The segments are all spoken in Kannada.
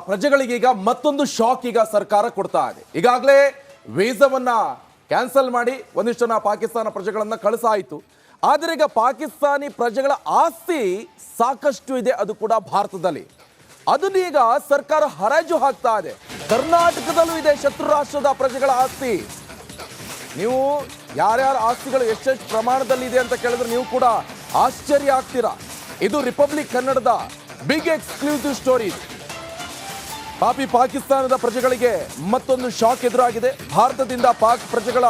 ಪ್ರಜೆಗಳಿಗೆ ಈಗ ಮತ್ತೊಂದು ಶಾಕ್ ಈಗ ಸರ್ಕಾರ ಕೊಡ್ತಾ ಇದೆ. ಈಗಾಗಲೇ ವೀಸಾವನ್ನ ಕ್ಯಾನ್ಸಲ್ ಮಾಡಿ ಒಂದಿಷ್ಟು ಪಾಕಿಸ್ತಾನ ಪ್ರಜೆಗಳನ್ನ ಕಳಿಸಾಯಿತು. ಆದರೆ ಈಗ ಪಾಕಿಸ್ತಾನಿ ಪ್ರಜೆಗಳ ಆಸ್ತಿ ಸಾಕಷ್ಟು ಇದೆ, ಅದು ಕೂಡ ಭಾರತದಲ್ಲಿ. ಅದನ್ನ ಈಗ ಸರ್ಕಾರ ಹರಾಜು ಹಾಕ್ತಾ ಇದೆ. ಕರ್ನಾಟಕದಲ್ಲೂ ಇದೆ ಶತ್ರು ರಾಷ್ಟ್ರದ ಪ್ರಜೆಗಳ ಆಸ್ತಿ. ನೀವು ಯಾರ್ಯಾರ ಆಸ್ತಿಗಳು ಎಷ್ಟೆಷ್ಟು ಪ್ರಮಾಣದಲ್ಲಿ ಇದೆ ಅಂತ ಕೇಳಿದ್ರೆ ನೀವು ಕೂಡ ಆಶ್ಚರ್ಯ ಆಗ್ತೀರಾ. ಇದು ರಿಪಬ್ಲಿಕ್ ಕನ್ನಡದ ಬಿಗ್ ಎಕ್ಸ್ಕ್ಲೂಸಿವ್ ಸ್ಟೋರಿ. ಪಾಕಿಸ್ತಾನದ ಪ್ರಜೆಗಳಿಗೆ ಮತ್ತೊಂದು ಶಾಕ್ ಎದುರಾಗಿದೆ. ಭಾರತದಿಂದ ಪಾಕ್ ಪ್ರಜೆಗಳ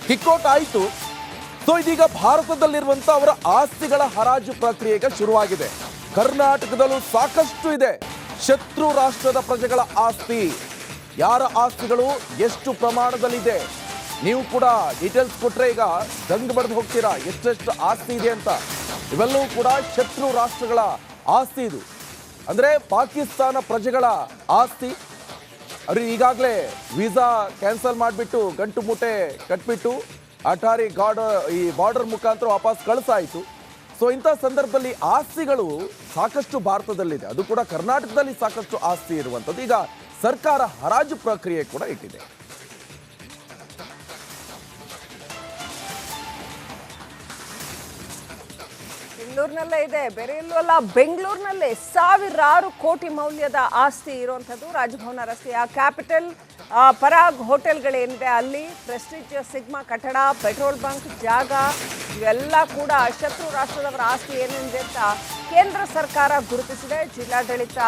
ಕಿಕ್ಔಟ್ ಆಯಿತು. ಸೊ ಇದೀಗ ಭಾರತದಲ್ಲಿರುವಂತ ಅವರ ಆಸ್ತಿಗಳ ಹರಾಜು ಪ್ರಕ್ರಿಯೆಗೆ ಶುರುವಾಗಿದೆ. ಕರ್ನಾಟಕದಲ್ಲೂ ಸಾಕಷ್ಟು ಇದೆ ಶತ್ರು ರಾಷ್ಟ್ರದ ಪ್ರಜೆಗಳ ಆಸ್ತಿ. ಯಾರ ಆಸ್ತಿಗಳು ಎಷ್ಟು ಪ್ರಮಾಣದಲ್ಲಿದೆ ನೀವು ಕೂಡ ಡೀಟೇಲ್ಸ್ ಕೊಟ್ರೆ ಈಗ ದಂಗ್ ಬಡ್ದು ಹೋಗ್ತೀರಾ ಎಷ್ಟೆಷ್ಟು ಆಸ್ತಿ ಇದೆ ಅಂತ. ಇವೆಲ್ಲವೂ ಕೂಡ ಶತ್ರು ರಾಷ್ಟ್ರಗಳ ಆಸ್ತಿ. ಇದು ಅಂದ್ರೆ ಪಾಕಿಸ್ತಾನ ಪ್ರಜೆಗಳ ಆಸ್ತಿ. ಅವರು ಈಗಾಗಲೇ ವೀಸಾ ಕ್ಯಾನ್ಸಲ್ ಮಾಡಿಬಿಟ್ಟು ಗಂಟು ಮೂಟೆ ಕಟ್ಬಿಟ್ಟು ಅಟಾರಿ ಈ ಬಾರ್ಡರ್ ಮುಖಾಂತರ ವಾಪಸ್ ಕಳಿಸಾಯಿತು. ಸೊ ಇಂಥ ಸಂದರ್ಭದಲ್ಲಿ ಆಸ್ತಿಗಳು ಸಾಕಷ್ಟು ಭಾರತದಲ್ಲಿದೆ, ಅದು ಕೂಡ ಕರ್ನಾಟಕದಲ್ಲಿ ಸಾಕಷ್ಟು ಆಸ್ತಿ ಇರುವಂಥದ್ದು. ಈಗ ಸರ್ಕಾರ ಹರಾಜು ಪ್ರಕ್ರಿಯೆ ಕೂಡ ಇಟ್ಟಿದೆ. ಬೆಂಗಳೂರಿನಲ್ಲೇ ಇದೆ, ಬೇರೆ ಎಲ್ಲೂ ಅಲ್ಲ. ಬೆಂಗಳೂರಿನಲ್ಲೇ ಸಾವಿರಾರು ಕೋಟಿ ಮೌಲ್ಯದ ಆಸ್ತಿ ಇರುವಂಥದ್ದು ರಾಜಭವನ ರಸ್ತೆಯ ಕ್ಯಾಪಿಟಲ್ ಪರಾಗ್ ಹೋಟೆಲ್ಗಳೇನಿದೆ ಅಲ್ಲಿ ಪ್ರೆಸ್ಟೀಜಿಯಸ್ ಸಿಗ್ಮಾ ಕಟ್ಟಡ, ಪೆಟ್ರೋಲ್ ಬಂಕ್ ಜಾಗ ಇವೆಲ್ಲ ಕೂಡ ಶತ್ರು ರಾಷ್ಟ್ರದವರ ಆಸ್ತಿ ಏನಿದೆ ಅಂತ ಕೇಂದ್ರ ಸರ್ಕಾರ ಗುರುತಿಸಿದೆ. ಜಿಲ್ಲಾಡಳಿತ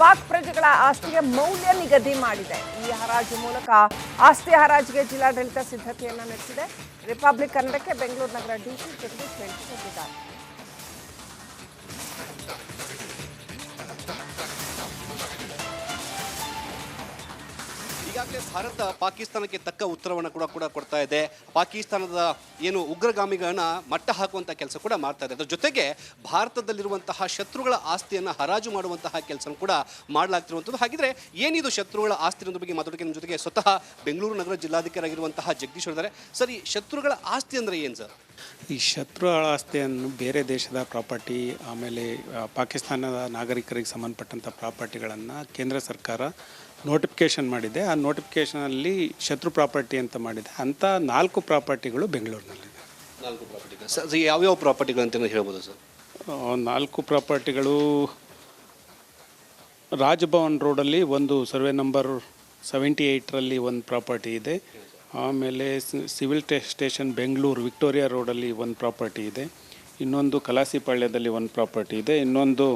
ಪಾಕ್ ಪ್ರಜೆಗಳ ಆಸ್ತಿಗೆ ಮೌಲ್ಯ ನಿಗದಿ ಮಾಡಿದೆ. ಈ ಹರಾಜು ಮೂಲಕ ಆಸ್ತಿ ಹರಾಜಿಗೆ ಜಿಲ್ಲಾಡಳಿತ ಸಿದ್ಧತೆಯನ್ನು ನಡೆಸಿದೆ. ರಿಪಬ್ಲಿಕ್ ಕನ್ನಡಕ್ಕೆ ಬೆಂಗಳೂರು ನಗರ ಡಿಸಿ ಜಗದೀಶ್ ಹೇಳಿದ್ದಾರೆ. ಈಗಾಗಲೇ ಭಾರತ ಪಾಕಿಸ್ತಾನಕ್ಕೆ ತಕ್ಕ ಉತ್ತರವನ್ನು ಕೂಡ ಕೊಡ್ತಾ ಇದೆ. ಪಾಕಿಸ್ತಾನದ ಏನು ಉಗ್ರಗಾಮಿಗಳನ್ನ ಮಟ್ಟ ಹಾಕುವಂತಹ ಕೆಲಸ ಕೂಡ ಮಾಡ್ತಾ ಇದೆ. ಅದರ ಜೊತೆಗೆ ಭಾರತದಲ್ಲಿರುವಂತಹ ಶತ್ರುಗಳ ಆಸ್ತಿಯನ್ನು ಹರಾಜು ಮಾಡುವಂತಹ ಕೆಲಸ ಕೂಡ ಮಾಡಲಾಗ್ತಿರುವಂಥದ್ದು. ಹಾಗಿದ್ರೆ ಏನಿದು ಶತ್ರುಗಳ ಆಸ್ತಿ ಅನ್ನೋದ್ರ ಬಗ್ಗೆ ಮಾತಾಡೋಕೆ ನಮ್ಮ ಜೊತೆಗೆ ಸ್ವತಃ ಬೆಂಗಳೂರು ನಗರ ಜಿಲ್ಲಾಧಿಕಾರಿ ಆಗಿರುವಂತಹ ಜಗದೀಶ್ ಇದ್ದಾರೆ. ಸರಿ, ಶತ್ರುಗಳ ಆಸ್ತಿ ಅಂದರೆ ಏನು ಸರ್? ಈ ಶತ್ರುಗಳ ಆಸ್ತಿಯನ್ನು ಬೇರೆ ದೇಶದ ಪ್ರಾಪರ್ಟಿ, ಆಮೇಲೆ ಪಾಕಿಸ್ತಾನದ ನಾಗರಿಕರಿಗೆ ಸಂಬಂಧಪಟ್ಟಂಥ ಪ್ರಾಪರ್ಟಿಗಳನ್ನು ಕೇಂದ್ರ ಸರ್ಕಾರ ನೋಟಿಫಿಕೇಷನ್ ಮಾಡಿದೆ. ಆ ನೋಟಿಫಿಕೇಷನಲ್ಲಿ ಶತ್ರು ಪ್ರಾಪರ್ಟಿ ಅಂತ ಮಾಡಿದೆ. ಅಂಥ 4 ಪ್ರಾಪರ್ಟಿಗಳು ಬೆಂಗಳೂರಿನಲ್ಲಿದೆ. 4 ಪ್ರಾಪರ್ಟಿಗಳು ಸರ್, ಯಾವ್ಯಾವ ಪ್ರಾಪರ್ಟಿಗಳು ಅಂತ ಹೇಳ್ಬೋದು ಸರ್? 4 ಪ್ರಾಪರ್ಟಿಗಳು ರಾಜಭವನ್ ರೋಡಲ್ಲಿ ಒಂದು ಸರ್ವೆ ನಂಬರ್ 78ರಲ್ಲಿ ಒಂದು ಪ್ರಾಪರ್ಟಿ ಇದೆ. ಆಮೇಲೆ ಸಿವಿಲ್ ಸ್ಟೇಷನ್ ಬೆಂಗಳೂರು ವಿಕ್ಟೋರಿಯಾ ರೋಡಲ್ಲಿ ಒಂದು ಪ್ರಾಪರ್ಟಿ ಇದೆ. ಇನ್ನೊಂದು ಕಲಾಸಿಪಾಳ್ಯದಲ್ಲಿ ಒಂದು ಪ್ರಾಪರ್ಟಿ ಇದೆ. ಇನ್ನೊಂದು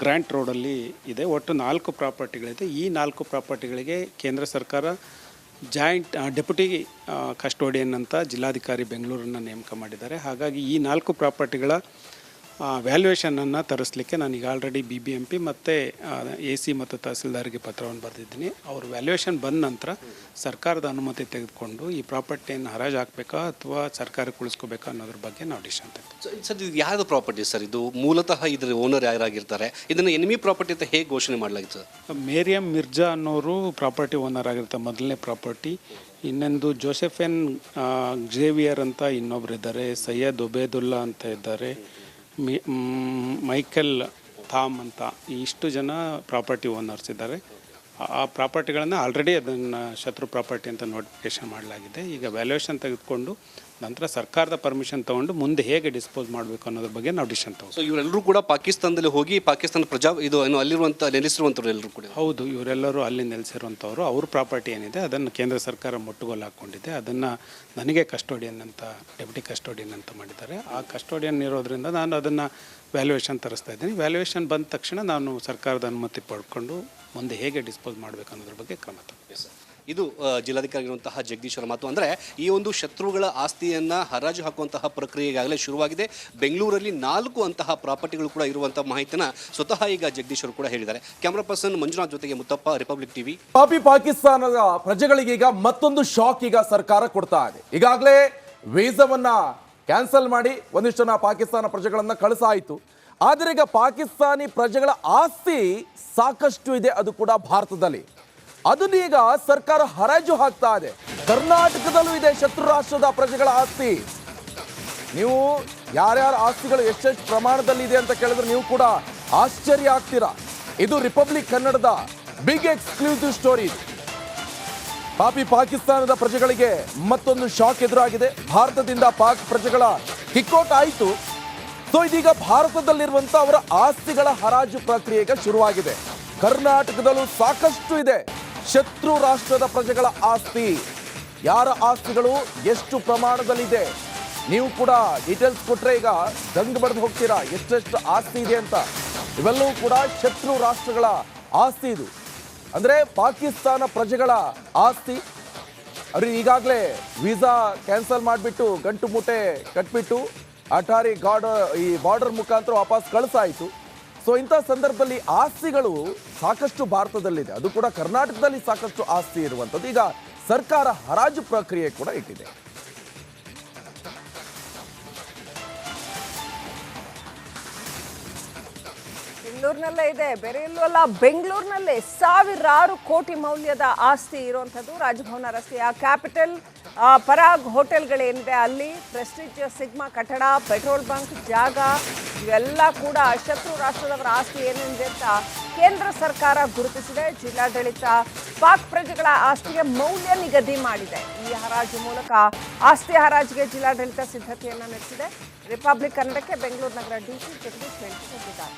ಗ್ರ್ಯಾಂಟ್ ರೋಡಲ್ಲಿ ಇದೆ. ಒಟ್ಟು 4 ಪ್ರಾಪರ್ಟಿಗಳಿದೆ. ಈ 4 ಪ್ರಾಪರ್ಟಿಗಳಿಗೆ ಕೇಂದ್ರ ಸರ್ಕಾರ ಜಾಯಿಂಟ್ ಡೆಪ್ಯೂಟಿ ಕಸ್ಟೋಡಿಯನ್ ಅಂತ ಜಿಲ್ಲಾಧಿಕಾರಿ ಬೆಂಗಳೂರನ್ನು ನೇಮಕ ಮಾಡಿದ್ದಾರೆ. ಹಾಗಾಗಿ ಈ 4 ಪ್ರಾಪರ್ಟಿಗಳ ವ್ಯಾಲ್ಯೂಯೇಷನನ್ನು ತರಿಸಲಿಕ್ಕೆ ನಾನೀಗ ಆಲ್ರೆಡಿ BBMP ಮತ್ತು AC ಮತ್ತು ತಹಸೀಲ್ದಾರ್ಗೆ ಪತ್ರವನ್ನು ಬರೆದಿದ್ದೀನಿ. ಅವ್ರ ವ್ಯಾಲ್ಯೂಯೇಷನ್ ಬಂದ ನಂತರ ಸರ್ಕಾರದ ಅನುಮತಿ ತೆಗೆದುಕೊಂಡು ಈ ಪ್ರಾಪರ್ಟಿಯನ್ನು ಹರಾಜು ಹಾಕಬೇಕಾ ಅಥವಾ ಸರ್ಕಾರಕ್ಕೆ ಉಳಿಸ್ಕೋಬೇಕಾ ಅನ್ನೋದ್ರ ಬಗ್ಗೆ ನಾವು ಡಿಸಿಷನ್ ತೆಗೆದು. ಸರ್, ಇದು ಯಾವುದು ಪ್ರಾಪರ್ಟಿ ಸರ್? ಇದು ಮೂಲತಃ ಇದರ ಓನರ್ ಯಾರಾಗಿರ್ತಾರೆ? ಇದನ್ನು ಎನಿಮಿ ಪ್ರಾಪರ್ಟಿ ಅಂತ ಹೇಗೆ ಘೋಷಣೆ ಮಾಡಲಾಗಿತ್ತು ಸರ್? ಮೇರಿಯಂ ಮಿರ್ಜಾ ಅನ್ನೋರು ಪ್ರಾಪರ್ಟಿ ಓನರ್ ಆಗಿರ್ತಾರೆ, ಮೊದಲನೇ ಪ್ರಾಪರ್ಟಿ. ಇನ್ನೊಂದು ಜೋಸೆಫೆನ್ ಝೇವಿಯರ್ ಅಂತ ಇನ್ನೊಬ್ರು ಇದ್ದಾರೆ. ಸೈಯದ್ ಒಬೇದುಲ್ಲಾ ಅಂತ ಇದ್ದಾರೆ. ಮೈಕೆಲ್ ಥಾಮ್ ಅಂತ ಇಷ್ಟು ಜನ ಪ್ರಾಪರ್ಟಿ ಓನರ್ಸ್ ಇದ್ದಾರೆ. ಆ ಪ್ರಾಪರ್ಟಿಗಳನ್ನು ಆಲ್ರೆಡಿ ಅದನ್ನು ಶತ್ರು ಪ್ರಾಪರ್ಟಿ ಅಂತ ನೋಟಿಫಿಕೇಷನ್ ಮಾಡಲಾಗಿದೆ. ಈಗ ವ್ಯಾಲ್ಯೂಯೇಷನ್ ತೆಗೆದುಕೊಂಡು ನಂತರ ಸರ್ಕಾರದ ಪರ್ಮಿಷನ್ ತೊಗೊಂಡು ಮುಂದೆ ಹೇಗೆ ಡಿಸ್ಪೋಸ್ ಮಾಡಬೇಕು ಅನ್ನೋದ್ರ ಬಗ್ಗೆ ನಾವು ಡಿಸಿಷನ್ ತಗೊಂಡು. ಸೊ ಇವರೆಲ್ಲರೂ ಕೂಡ ಪಾಕಿಸ್ತಾನದಲ್ಲಿ ಹೋಗಿ ಪಾಕಿಸ್ತಾನ ಇದು ಅಲ್ಲಿರುವಂಥ ನೆಲೆಸಿರುವಂಥವ್ರು ಎಲ್ಲರೂ ಕೂಡ? ಹೌದು, ಇವರೆಲ್ಲರೂ ಅಲ್ಲಿ ನೆಲೆಸಿರುವಂಥವ್ರು. ಅವ್ರ ಪ್ರಾಪರ್ಟಿ ಏನಿದೆ ಅದನ್ನು ಕೇಂದ್ರ ಸರ್ಕಾರ ಮುಟ್ಟುಗೋಲು ಹಾಕ್ಕೊಂಡಿದೆ. ಅದನ್ನು ನನಗೆ ಕಸ್ಟೋಡಿಯನ್ ಅಂತ, ಡೆಪ್ಯೂಟಿ ಕಸ್ಟೋಡಿಯನ್ ಅಂತ ಮಾಡಿದ್ದಾರೆ. ಆ ಕಸ್ಟೋಡಿಯನ್ ಇರೋದ್ರಿಂದ ನಾನು ಅದನ್ನು ವ್ಯಾಲ್ಯೂಯೇಷನ್ ತರಿಸ್ತಾ ಇದ್ದೀನಿ. ವ್ಯಾಲ್ಯೂಯೇಷನ್ ಬಂದ ತಕ್ಷಣ ನಾನು ಸರ್ಕಾರದ ಅನುಮತಿ ಪಡ್ಕೊಂಡು ಮುಂದೆ ಹೇಗೆ ಡಿಸ್ಪೋಸ್ ಮಾಡಬೇಕು ಅನ್ನೋದ್ರ ಬಗ್ಗೆ ಕ್ರಮ ತಗೊಳ್ತೀನಿ. ಇದು ಜಿಲ್ಲಾಧಿಕಾರಿ ಇರುವಂತಹ ಜಗದೀಶ್ ಅವರ ಮಾತು. ಅಂದರೆ ಈ ಒಂದು ಶತ್ರುಗಳ ಆಸ್ತಿಯನ್ನು ಹರಾಜು ಹಾಕುವಂತಹ ಪ್ರಕ್ರಿಯೆ ಈಗಾಗಲೇ ಶುರುವಾಗಿದೆ. ಬೆಂಗಳೂರಲ್ಲಿ 4 ಅಂತಹ ಪ್ರಾಪರ್ಟಿಗಳು ಕೂಡ ಇರುವಂತಹ ಮಾಹಿತಿನ ಸ್ವತಃ ಈಗ ಜಗದೀಶ್ ಅವರು ಕೂಡ ಹೇಳಿದ್ದಾರೆ. ಕ್ಯಾಮರಾ ಪರ್ಸನ್ ಮಂಜುನಾಥ್ ಜೊತೆಗೆ ಮುತ್ತಪ್ಪ, ರಿಪಬ್ಲಿಕ್ ಟಿವಿ. ಪಾಕಿಸ್ತಾನದ ಪ್ರಜೆಗಳಿಗೆ ಈಗ ಮತ್ತೊಂದು ಶಾಕ್ ಈಗ ಸರ್ಕಾರ ಕೊಡ್ತಾ ಇದೆ. ಈಗಾಗಲೇ ವೀಸಾವನ್ನ ಕ್ಯಾನ್ಸಲ್ ಮಾಡಿ ಒಂದಿಷ್ಟು ಪಾಕಿಸ್ತಾನ ಪ್ರಜೆಗಳನ್ನ ಕಳಿಸಾಯಿತು. ಆದರೆ ಈಗ ಪಾಕಿಸ್ತಾನಿ ಪ್ರಜೆಗಳ ಆಸ್ತಿ ಸಾಕಷ್ಟು ಇದೆ, ಅದು ಕೂಡ ಭಾರತದಲ್ಲಿ. ಅದನ್ನ ಈಗ ಸರ್ಕಾರ ಹರಾಜು ಹಾಕ್ತಾ ಇದೆ. ಕರ್ನಾಟಕದಲ್ಲೂ ಇದೆ ಶತ್ರು ರಾಷ್ಟ್ರದ ಪ್ರಜೆಗಳ ಆಸ್ತಿ. ನೀವು ಯಾರ್ಯಾರ ಆಸ್ತಿಗಳು ಎಷ್ಟೆಷ್ಟು ಪ್ರಮಾಣದಲ್ಲಿ ಇದೆ ಅಂತ ಕೇಳಿದ್ರೆ ನೀವು ಕೂಡ ಆಶ್ಚರ್ಯ ಆಗ್ತೀರಾ. ಇದು ರಿಪಬ್ಲಿಕ್ ಕನ್ನಡದ ಬಿಗ್ ಎಕ್ಸ್ಕ್ಲೂಸಿವ್ ಸ್ಟೋರಿ ಇದು. ಪಾಕಿಸ್ತಾನದ ಪ್ರಜೆಗಳಿಗೆ ಮತ್ತೊಂದು ಶಾಕ್ ಎದುರಾಗಿದೆ. ಭಾರತದಿಂದ ಪಾಕ್ ಪ್ರಜೆಗಳ ಕಿಕ್ಔಟ್ ಆಯಿತು. ಸೊ ಇದೀಗ ಭಾರತದಲ್ಲಿರುವಂತ ಅವರ ಆಸ್ತಿಗಳ ಹರಾಜು ಪ್ರಕ್ರಿಯೆ ಈಗ ಶುರುವಾಗಿದೆ. ಕರ್ನಾಟಕದಲ್ಲೂ ಸಾಕಷ್ಟು ಇದೆ ಶತ್ರು ರಾಷ್ಟ್ರದ ಪ್ರಜೆಗಳ ಆಸ್ತಿ. ಯಾರ ಆಸ್ತಿಗಳು ಎಷ್ಟು ಪ್ರಮಾಣದಲ್ಲಿದೆ ನೀವು ಕೂಡ ಡೀಟೇಲ್ಸ್ ಕೊಟ್ರೆ ಈಗ ದಂಗ್ ಬಡ್ದು ಹೋಗ್ತೀರಾ ಎಷ್ಟೆಷ್ಟು ಆಸ್ತಿ ಇದೆ ಅಂತ. ಇವೆಲ್ಲವೂ ಕೂಡ ಶತ್ರು ರಾಷ್ಟ್ರಗಳ ಆಸ್ತಿ. ಇದು ಅಂದ್ರೆ ಪಾಕಿಸ್ತಾನ ಪ್ರಜೆಗಳ ಆಸ್ತಿ. ಅವ್ರಿಗೆ ಈಗಾಗಲೇ ವೀಸಾ ಕ್ಯಾನ್ಸಲ್ ಮಾಡಿಬಿಟ್ಟು ಗಂಟು ಮೂಟೆ ಕಟ್ಬಿಟ್ಟು ಅಟಾರಿ ಬಾರ್ಡರ್ ಮುಖಾಂತರ ವಾಪಸ್ ಕಳಿಸಾಯಿತು. ಸೊ ಇಂಥ ಸಂದರ್ಭದಲ್ಲಿ ಆಸ್ತಿಗಳು ಸಾಕಷ್ಟು ಭಾರತದಲ್ಲಿದೆ, ಅದು ಕೂಡ ಕರ್ನಾಟಕದಲ್ಲಿ ಸಾಕಷ್ಟು ಆಸ್ತಿ ಇರುವಂಥದ್ದು. ಈಗ ಸರ್ಕಾರ ಹರಾಜು ಪ್ರಕ್ರಿಯೆ ಕೂಡ ಇಟ್ಟಿದೆ. ಬೆಂಗಳೂರಿನಲ್ಲೇ ಇದೆ, ಬೇರೆ ಎಲ್ಲೂ ಅಲ್ಲ. ಬೆಂಗಳೂರಿನಲ್ಲೇ ಸಾವಿರಾರು ಕೋಟಿ ಮೌಲ್ಯದ ಆಸ್ತಿ ಇರುವಂಥದ್ದು ರಾಜಭವನ ರಸ್ತೆಯ ಕ್ಯಾಪಿಟಲ್ ಪರಾಗ್ ಹೋಟೆಲ್ಗಳೇನಿದೆ ಅಲ್ಲಿ ಪ್ರೆಸ್ಟೀಜ್ ಸಿಗ್ಮಾ ಕಟ್ಟಡ, ಪೆಟ್ರೋಲ್ ಬಂಕ್ ಜಾಗ ಇವೆಲ್ಲ ಕೂಡ ಶತ್ರು ರಾಷ್ಟ್ರದವರ ಆಸ್ತಿ ಏನಿದೆ ಅಂತ ಕೇಂದ್ರ ಸರ್ಕಾರ ಗುರುತಿಸಿದೆ. ಜಿಲ್ಲಾಡಳಿತ ಪಾಕ್ ಪ್ರಜೆಗಳ ಆಸ್ತಿಗೆ ಮೌಲ್ಯ ನಿಗದಿ ಮಾಡಿದೆ. ಈ ಹರಾಜು ಮೂಲಕ ಆಸ್ತಿ ಹರಾಜಿಗೆ ಜಿಲ್ಲಾಡಳಿತ ಸಿದ್ಧತೆಯನ್ನು ನಡೆಸಿದೆ. ರಿಪಬ್ಲಿಕ್ ಕನ್ನಡಕ್ಕೆ ಬೆಂಗಳೂರು ನಗರ ಡಿಸಿ ಜಗದೀಶ್ ಹೇಳಿದ್ದಾರೆ.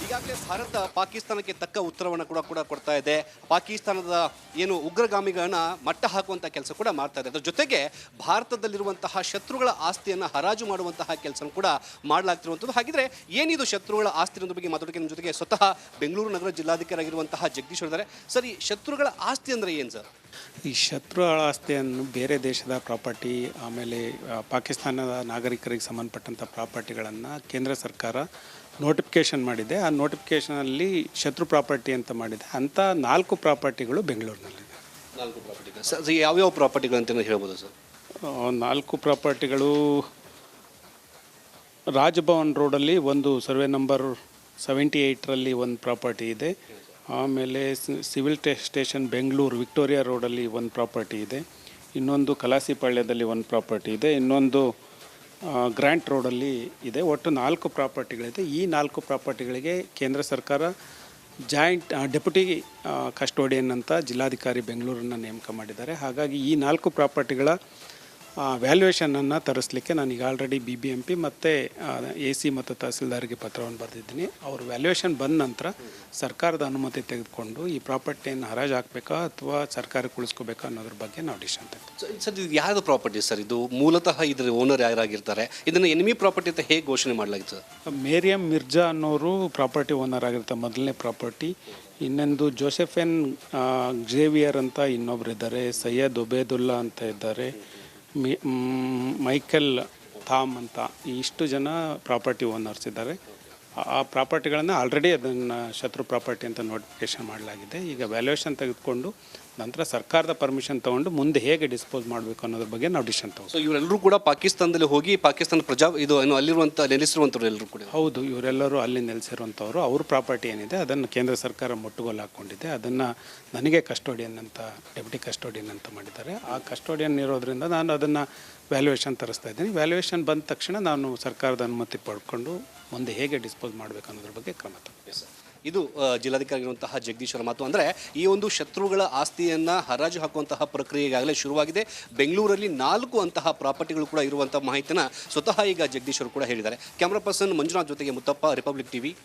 ಈಗಾಗಲೇ ಭಾರತ ಪಾಕಿಸ್ತಾನಕ್ಕೆ ತಕ್ಕ ಉತ್ತರವನ್ನು ಕೂಡ ಕೊಡ್ತಾ ಇದೆ. ಪಾಕಿಸ್ತಾನದ ಏನು ಉಗ್ರಗಾಮಿಗಳನ್ನ ಮಟ್ಟ ಹಾಕುವಂತಹ ಕೆಲಸ ಕೂಡ ಮಾಡ್ತಾ ಇದೆ. ಅದರ ಜೊತೆಗೆ ಭಾರತದಲ್ಲಿರುವಂತಹ ಶತ್ರುಗಳ ಆಸ್ತಿಯನ್ನು ಹರಾಜು ಮಾಡುವಂತಹ ಕೆಲಸ ಕೂಡ ಮಾಡಲಾಗ್ತಿರುವಂಥದ್ದು. ಹಾಗಿದ್ರೆ ಏನಿದು ಶತ್ರುಗಳ ಆಸ್ತಿ ಅನ್ನೋದ್ರ ಬಗ್ಗೆ ಮಾತಾಡೋಕೆ ನಮ್ಮ ಜೊತೆಗೆ ಸ್ವತಃ ಬೆಂಗಳೂರು ನಗರ ಜಿಲ್ಲಾಧಿಕಾರಿ ಆಗಿರುವಂತಹ ಜಗದೀಶ್ ಇದ್ದಾರೆ. ಸರ್, ಈ ಶತ್ರುಗಳ ಆಸ್ತಿ ಅಂದರೆ ಏನು ಸರ್? ಈ ಶತ್ರುಗಳ ಆಸ್ತಿಯನ್ನು ಬೇರೆ ದೇಶದ ಪ್ರಾಪರ್ಟಿ, ಆಮೇಲೆ ಪಾಕಿಸ್ತಾನದ ನಾಗರಿಕರಿಗೆ ಸಂಬಂಧಪಟ್ಟಂಥ ಪ್ರಾಪರ್ಟಿಗಳನ್ನು ಕೇಂದ್ರ ಸರ್ಕಾರ ನೋಟಿಫಿಕೇಷನ್ ಮಾಡಿದೆ. ಆ ನೋಟಿಫಿಕೇಷನಲ್ಲಿ ಶತ್ರು ಪ್ರಾಪರ್ಟಿ ಅಂತ ಮಾಡಿದೆ. ಅಂಥ 4 ಪ್ರಾಪರ್ಟಿಗಳು ಬೆಂಗಳೂರಿನಲ್ಲಿದೆ. 4 ಪ್ರಾಪರ್ಟಿಗಳು ಸರ್, ಯಾವ್ಯಾವ ಪ್ರಾಪರ್ಟಿಗಳು ಅಂತ ಹೇಳ್ಬೋದು ಸರ್? 4 ಪ್ರಾಪರ್ಟಿಗಳು ರಾಜಭವನ್ ರೋಡಲ್ಲಿ ಒಂದು ಸರ್ವೆ ನಂಬರ್ 78ರಲ್ಲಿ ಒಂದು ಪ್ರಾಪರ್ಟಿ ಇದೆ. ಆಮೇಲೆ ಸಿವಿಲ್ ಸ್ಟೇಷನ್ ಬೆಂಗಳೂರು ವಿಕ್ಟೋರಿಯಾ ರೋಡಲ್ಲಿ ಒಂದು ಪ್ರಾಪರ್ಟಿ ಇದೆ. ಇನ್ನೊಂದು ಕಲಾಸಿಪಾಳ್ಯದಲ್ಲಿ ಒಂದು ಪ್ರಾಪರ್ಟಿ ಇದೆ. ಇನ್ನೊಂದು ಗ್ರ್ಯಾಂಟ್ ರೋಡಲ್ಲಿ ಇದೆ. ಒಟ್ಟು 4 ಪ್ರಾಪರ್ಟಿಗಳಿದೆ. ಈ 4 ಪ್ರಾಪರ್ಟಿಗಳಿಗೆ ಕೇಂದ್ರ ಸರ್ಕಾರ ಜಾಯಿಂಟ್ ಡೆಪ್ಯೂಟಿ ಕಸ್ಟೋಡಿಯನ್ ಅಂತ ಜಿಲ್ಲಾಧಿಕಾರಿ ಬೆಂಗಳೂರನ್ನು ನೇಮಕ ಮಾಡಿದ್ದಾರೆ. ಹಾಗಾಗಿ ಈ 4 ಪ್ರಾಪರ್ಟಿಗಳ ವ್ಯಾಲ್ಯೂಯೇಷನನ್ನು ತರಿಸಲಿಕ್ಕೆ ನಾನೀಗ ಆಲ್ರೆಡಿ BBMP ಮತ್ತು AC ಮತ್ತು ತಹಸೀಲ್ದಾರ್ಗೆ ಪತ್ರವನ್ನು ಬರೆದಿದ್ದೀನಿ. ಅವರು ವ್ಯಾಲ್ಯೂಯೇಷನ್ ಬಂದ ನಂತರ ಸರ್ಕಾರದ ಅನುಮತಿ ತೆಗೆದುಕೊಂಡು ಈ ಪ್ರಾಪರ್ಟಿಯನ್ನು ಹರಾಜು ಹಾಕಬೇಕಾ ಅಥವಾ ಸರ್ಕಾರಕ್ಕೆ ಉಳಿಸ್ಕೋಬೇಕಾ ಅನ್ನೋದ್ರ ಬಗ್ಗೆ ನಾವು ಡಿಸಿಷನ್ ತೆಗೆದು. ಸರ್, ಇದು ಯಾವುದು ಪ್ರಾಪರ್ಟಿ ಸರ್? ಇದು ಮೂಲತಃ ಇದರ ಓನರ್ ಯಾರಾಗಿರ್ತಾರೆ? ಇದನ್ನು ಎನಿಮಿ ಪ್ರಾಪರ್ಟಿ ಅಂತ ಹೇಗೆ ಘೋಷಣೆ ಮಾಡಲಾಗಿತ್ತು ಸರ್? ಮೇರಿಯಮ್ ಮಿರ್ಜಾ ಅನ್ನೋರು ಪ್ರಾಪರ್ಟಿ ಓನರ್ ಆಗಿರ್ತಾರೆ, ಮೊದಲನೇ ಪ್ರಾಪರ್ಟಿ. ಇನ್ನೊಂದು ಜೋಸೆಫೆನ್ ಜೇವಿಯರ್ ಅಂತ ಇನ್ನೊಬ್ರು ಇದ್ದಾರೆ, ಸೈಯದ್ ಒಬೇದುಲ್ಲಾ ಅಂತ ಇದ್ದಾರೆ, ಮೈಕೆಲ್ ಥಾಮ್ ಅಂತ ಇಷ್ಟು ಜನ ಪ್ರಾಪರ್ಟಿ ಓನರ್ಸ್ ಇದ್ದಾರೆ. ಆ ಪ್ರಾಪರ್ಟಿಗಳನ್ನು ಆಲ್ರೆಡಿ ಅದನ್ನು ಶತ್ರು ಪ್ರಾಪರ್ಟಿ ಅಂತ ನೋಟಿಫಿಕೇಷನ್ ಮಾಡಲಾಗಿದೆ. ಈಗ ವ್ಯಾಲ್ಯೂಯೇಷನ್ ತೆಗೆದುಕೊಂಡು ನಂತರ ಸರ್ಕಾರದ ಪರ್ಮಿಷನ್ ತೊಗೊಂಡು ಮುಂದೆ ಹೇಗೆ ಡಿಸ್ಪೋಸ್ ಮಾಡಬೇಕು ಅನ್ನೋದ್ರ ಬಗ್ಗೆ ನಾವು ಡಿಸಿಷನ್ ತೊಗೊಂಡು. ಸೊ ಇವರೆಲ್ಲರೂ ಕೂಡ ಪಾಕಿಸ್ತಾನದಲ್ಲಿ ಹೋಗಿ ಪಾಕಿಸ್ತಾನ ಇದು ಏನು ಅಲ್ಲಿರುವಂಥ ನೆಲೆಸಿರುವಂಥವ್ರು ಎಲ್ಲರೂ ಕೂಡ? ಹೌದು, ಇವರೆಲ್ಲರೂ ಅಲ್ಲಿ ನೆಲೆಸಿರುವಂಥವ್ರು. ಅವ್ರ ಪ್ರಾಪರ್ಟಿ ಏನಿದೆ ಅದನ್ನು ಕೇಂದ್ರ ಸರ್ಕಾರ ಮುಟ್ಟುಗೋಲು ಹಾಕ್ಕೊಂಡಿದೆ. ಅದನ್ನು ನನಗೆ ಕಸ್ಟೋಡಿಯನ್ ಅಂತ, ಡೆಪ್ಯೂಟಿ ಕಸ್ಟೋಡಿಯನ್ ಅಂತ ಮಾಡಿದ್ದಾರೆ. ಆ ಕಸ್ಟೋಡಿಯನ್ ಇರೋದ್ರಿಂದ ನಾನು ಅದನ್ನು ವ್ಯಾಲ್ಯೂಯೇಷನ್ ತರಿಸ್ತಾ ಇದ್ದೀನಿ. ವ್ಯಾಲ್ಯೂಯೇಷನ್ ಬಂದ ತಕ್ಷಣ ನಾನು ಸರ್ಕಾರದ ಅನುಮತಿ ಪಡ್ಕೊಂಡು ಮುಂದೆ ಹೇಗೆ ಡಿಸ್ಪೋಸ್ ಮಾಡಬೇಕು ಅನ್ನೋದ್ರ ಬಗ್ಗೆ ಕ್ರಮ ತಗೊಳ್ತೀನಿ. ಇದು ಜಿಲ್ಲಾಧಿಕಾರಿ ಇರುವಂತಹ ಜಗದೀಶ್ವರ ಮಾತು. ಅಂದರೆ ಈ ಒಂದು ಶತ್ರುಗಳ ಆಸ್ತಿಯನ್ನು ಹರಾಜು ಹಾಕುವಂತಹ ಪ್ರಕ್ರಿಯೆ ಈಗಾಗಲೇ ಶುರುವಾಗಿದೆ. ಬೆಂಗಳೂರಲ್ಲಿ 4 ಅಂತಹ ಪ್ರಾಪರ್ಟಿಗಳು ಕೂಡ ಇರುವಂತಹ ಮಾಹಿತಿನ ಸ್ವತಃ ಈಗ ಜಗದೀಶ್ವರ್ ಕೂಡ ಹೇಳಿದ್ದಾರೆ. ಕ್ಯಾಮ್ರಾ ಪರ್ಸನ್ ಮಂಜುನಾಥ್ ಜೊತೆಗೆ ಮುತ್ತಪ್ಪ, ರಿಪಬ್ಲಿಕ್ TV.